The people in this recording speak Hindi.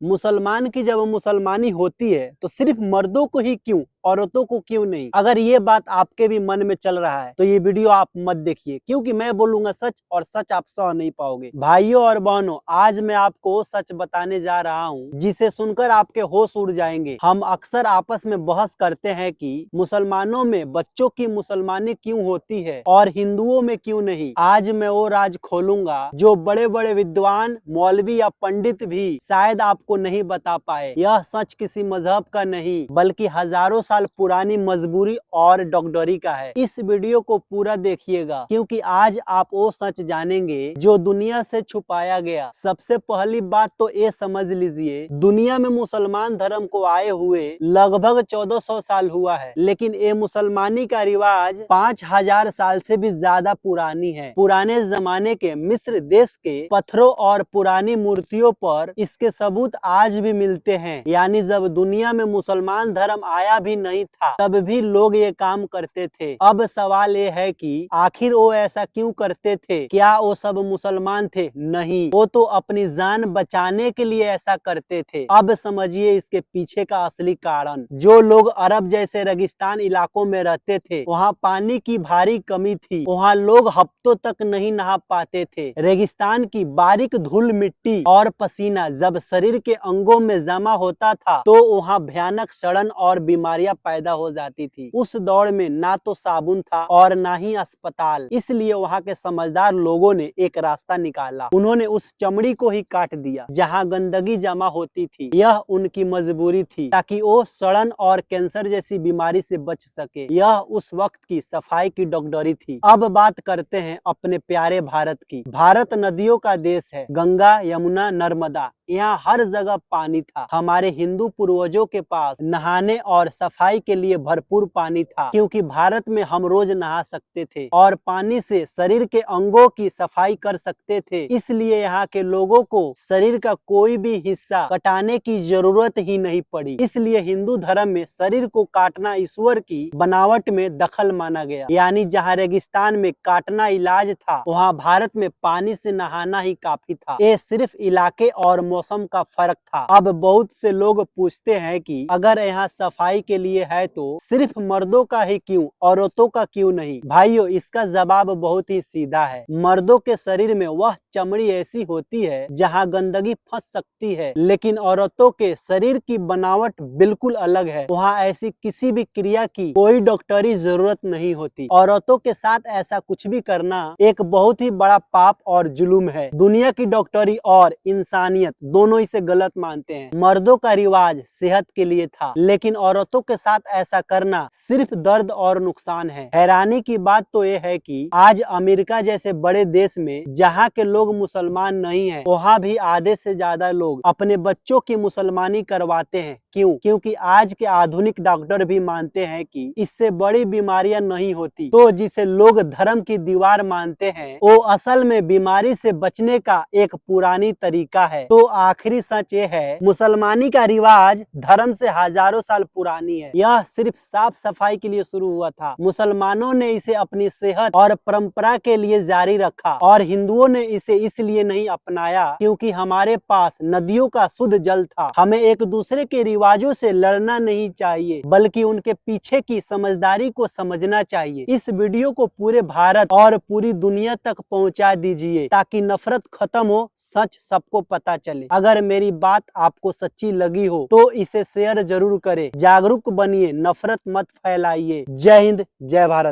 मुसलमान की जब मुसलमानी होती है तो सिर्फ मर्दों को ही क्यों, औरतों को क्यों नहीं? अगर ये बात आपके भी मन में चल रहा है तो ये वीडियो आप मत देखिए, क्योंकि मैं बोलूंगा सच और सच आप सह नहीं पाओगे। भाइयों और बहनों, आज मैं आपको वो सच बताने जा रहा हूँ जिसे सुनकर आपके होश उड़ जाएंगे। हम अक्सर आपस में बहस करते हैं कि मुसलमानों में बच्चों की मुसलमानी क्यों होती है और हिंदुओं में क्यों नहीं। आज मैं वो राज खोलूंगा जो बड़े बड़े विद्वान, मौलवी या पंडित भी शायद आपको नहीं बता पाए। यह सच किसी मजहब का नहीं बल्कि हजारों साल पुरानी मजबूरी और डॉक्टरी का है। इस वीडियो को पूरा देखिएगा, क्योंकि आज आप वो सच जानेंगे जो दुनिया से छुपाया गया। सबसे पहली बात तो ये समझ लीजिए, दुनिया में मुसलमान धर्म को आए हुए लगभग 1400 साल हुआ है, लेकिन ये मुसलमानी का रिवाज 5000 साल से भी ज्यादा पुरानी है। पुराने जमाने के मिस्र देश के पत्थरों और पुरानी मूर्तियों पर इसके सबूत आज भी मिलते हैं। यानी जब दुनिया में मुसलमान धर्म आया भी नहीं था तब भी लोग ये काम करते थे। अब सवाल ये है कि आखिर वो ऐसा क्यों करते थे? क्या वो सब मुसलमान थे? नहीं, वो तो अपनी जान बचाने के लिए ऐसा करते थे। अब समझिए इसके पीछे का असली कारण। जो लोग अरब जैसे रेगिस्तान इलाकों में रहते थे, वहाँ पानी की भारी कमी थी। वहाँ लोग हफ्तों तक नहीं नहा पाते थे। रेगिस्तान की बारीक धूल, मिट्टी और पसीना जब शरीर के अंगों में जमा होता था तो वहाँ भयानक सड़न और बीमारियां पैदा हो जाती थी। उस दौर में ना तो साबुन था और ना ही अस्पताल, इसलिए वहाँ के समझदार लोगों ने एक रास्ता निकाला। उन्होंने उस चमड़ी को ही काट दिया जहाँ गंदगी जमा होती थी। यह उनकी मजबूरी थी ताकि वो सड़न और कैंसर जैसी बीमारी से बच सके। यह उस वक्त की सफाई की डॉक्टरी थी। अब बात करते हैं अपने प्यारे भारत की। भारत नदियों का देश है, गंगा, यमुना, नर्मदा, यहाँ हर जगह पानी था। हमारे हिंदू पूर्वजों के पास नहाने और सफाई के लिए भरपूर पानी था, क्योंकि भारत में हम रोज नहा सकते थे और पानी से शरीर के अंगों की सफाई कर सकते थे। इसलिए यहाँ के लोगों को शरीर का कोई भी हिस्सा कटाने की जरूरत ही नहीं पड़ी। इसलिए हिंदू धर्म में शरीर को काटना ईश्वर की बनावट में दखल माना गया। यानी जहाँ रेगिस्तान में काटना इलाज था, वहाँ भारत में पानी से नहाना ही काफी था। ये सिर्फ इलाके और मौसम का फर्क था। अब बहुत से लोग पूछते हैं कि अगर यहाँ सफाई के लिए है तो सिर्फ मर्दों का ही क्यों, औरतों का क्यों नहीं? भाइयों, इसका जवाब बहुत ही सीधा है। मर्दों के शरीर में वह चमड़ी ऐसी होती है जहाँ गंदगी फंस सकती है, लेकिन औरतों के शरीर की बनावट बिल्कुल अलग है। वहाँ ऐसी किसी भी क्रिया की कोई डॉक्टरी जरूरत नहीं होती। औरतों के साथ ऐसा कुछ भी करना एक बहुत ही बड़ा पाप और जुल्म है। दुनिया की डॉक्टरी और इंसानियत दोनों इसे गलत मानते हैं। मर्दों का रिवाज सेहत के लिए था, लेकिन औरतों के साथ ऐसा करना सिर्फ दर्द और नुकसान है। हैरानी की बात तो ये है कि आज अमेरिका जैसे बड़े देश में जहाँ के लोग मुसलमान नहीं हैं, वहाँ भी आधे से ज्यादा लोग अपने बच्चों की मुसलमानी करवाते हैं। क्यों? क्योंकि आज के आधुनिक डॉक्टर भी मानते हैं कि इससे बड़ी बीमारियां नहीं होती। तो जिसे लोग धर्म की दीवार मानते हैं, वो असल में बीमारी से बचने का एक पुरानी तरीका है। तो आखिरी सच ये है, मुसलमानी का रिवाज धर्म से हजारों साल पुरानी है। यह सिर्फ साफ सफाई के लिए शुरू हुआ था। मुसलमानों ने इसे अपनी सेहत और परंपरा के लिए जारी रखा और हिंदुओं ने इसे इसलिए नहीं अपनाया क्योंकि हमारे पास नदियों का शुद्ध जल था। हमें एक दूसरे के रिवाजों से लड़ना नहीं चाहिए, बल्कि उनके पीछे की समझदारी को समझना चाहिए। इस वीडियो को पूरे भारत और पूरी दुनिया तक पहुंचा दीजिए ताकि नफरत खत्म हो, सच सबको पता चले। अगर मेरी बात आपको सच्ची लगी हो तो इसे शेयर जरूर करें। जागरूक बनिए, नफरत मत फैलाइए। जय हिंद, जय भारत।